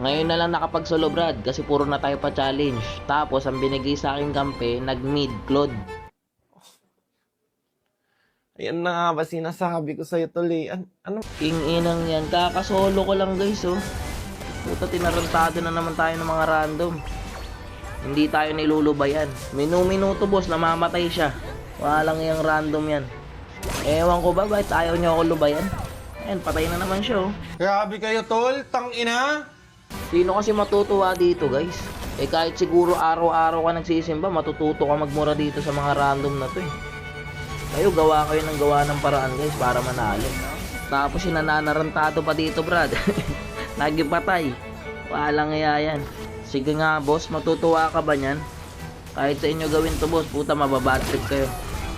Ngayon na lang nakapag-solo Brad kasi puro na tayo pa challenge. Tapos ang binigay sa akin kampe, nag-mid Claude. Ayan na nga ba sinasabi ko sa'yo tuloy. Ano? Inang yan, kakasolo ko lang guys oh. Puta, tinarantado na naman tayo ng mga random. Hindi tayo nilulubayan. Minu-minuto boss, namamatay siya. Walang yung random yan. Ewan ko ba, bakit ayaw niyo ako lubayan? Ayan, patay na naman siya oh. Grabe kayo, tol. Tang ina. Sino kasi matutuwa dito guys? Eh kahit siguro araw-araw ka nagsisimba, matututo ka magmura dito sa mga random na to eh. Kayo gawa ng paraan guys para manalo. Tapos yung nananarantado pa dito Brad. Nagipatay. Walang iya yan. Sige nga boss, matutuwa ka ba nyan? Kahit sa inyo gawin to boss, puta mababadtrip kayo.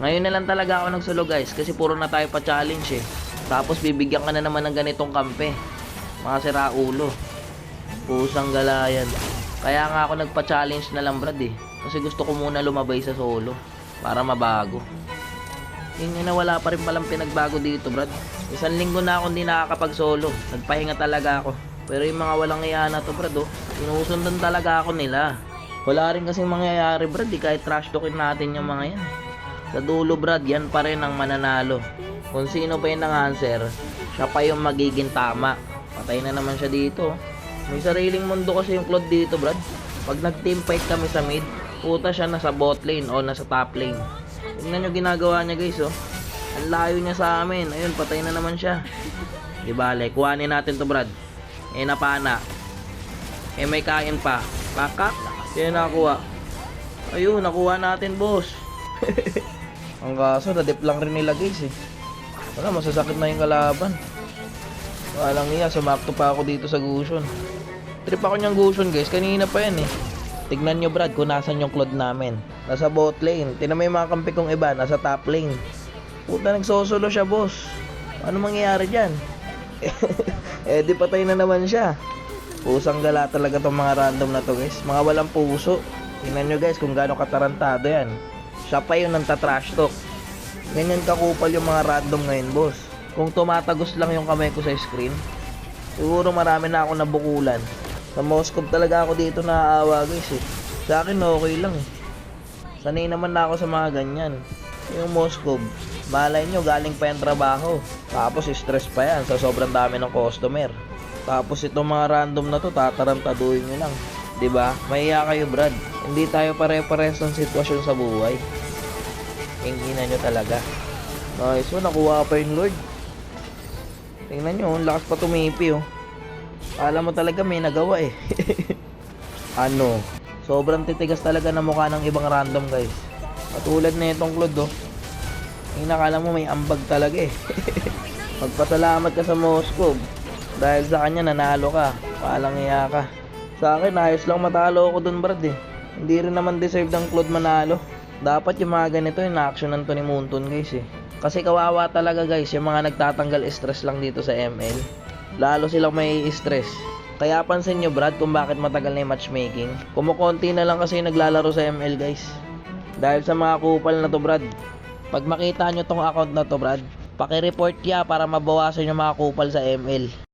Ngayon na lang talaga ako nagsolo guys kasi puro na tayo pa challenge eh. Tapos bibigyan ka na naman ng ganitong kampe. Mga siraulo. Pusang galayan. Kaya nga ako nagpa-challenge na lang Brad eh. Kasi gusto ko muna lumabay sa solo. Para mabago. Yun na wala pa rin palang pinagbago dito Brad. 1 linggo na ako hindi nakakapag-solo. Nagpahinga talaga ako. Pero yung mga walang iya na to Brad oh, sinusundan talaga ako nila. Wala rin kasing mangyayari Brad eh, kahit trash talkin natin yung mga yan. Sa dulo Brad, yan pa rin ang mananalo. Kung sino pa yung nang-answer, siya pa yung magiging tama. Patay na naman siya dito. May sariling mundo kasi yung Claude dito Brad. Pag nag-team fight kami sa mid, puta siya nasa bot lane o nasa top lane. Tingnan nyo ginagawa niya guys oh. Ang layo niya sa amin. Ayun, patay na naman siya. Di bale, kuhanin natin to Brad. Eh napana. Eh may kain pa. Pakak. Yan nakuha. Ayun, nakuha natin boss. Ang kaso, nadip lang rin nila guys eh. Wala, masasakit na yung kalaban. Walang iya, sumakto pa ako dito sa Gusion. Trip ako niyang Gusion guys, kanina pa yan eh. Tignan nyo Brad kung nasan yung Claude namin. Nasa bot lane. Tignan mo yung mga kampi kong iba, nasa top lane. Puta, nagsosolo siya boss. Ano mangyayari dyan? Eh di patay na naman siya. Pusang gala talaga tong mga random na to guys. Mga walang puso. Tingnan nyo guys kung gaano katarantado yan. Siya pa yung nanta-trash talk. Ganyan kakupal yung mga random ngayon boss. Kung tumatagos lang yung kamay ko sa screen, siguro marami na ako nabukulan. Sa Moscow talaga ako dito naaawa guys eh. Sa akin okay lang eh. Sanay naman na ako sa mga ganyan. Yung Moscow, malay nyo galing pa yung trabaho. Tapos stress pa yan sa sobrang dami ng customer. Tapos itong mga random na to tatarantaduhin nyo lang. 'Di ba? Mahiya kayo Brad. Hindi tayo pare-pares ng sitwasyon sa buhay. Hingina nyo talaga. Nice, so nakuha pa yung Lord. Tingnan nyo, lakas pa tumipi oh. Alam mo talaga may nagawa eh. Ano? Sobrang titigas talaga ng mukha ng ibang random guys. Katulad na itong Claude oh. Yung nakala mo may ambag talaga eh. Magpasalamat ka sa Moscow. Dahil sa kanya nanalo ka. Walang iya ka. Sa akin ayos lang matalo ako dun Brad eh. Hindi rin naman deserve ng Claude manalo. Dapat yung mga ganito yung na-actionan to ni Moonton guys eh. Kasi kawawa talaga guys yung mga nagtatanggal stress lang dito sa ML. Lalo silang may stress. Kaya pansin nyo Brad kung bakit matagal na yung matchmaking. Kumukonti na lang kasi yung naglalaro sa ML guys. Dahil sa mga kupal na to Brad. Pag makita nyo tong account na to Brad, paki-report ya para mabawasan yung mga kupal sa ML.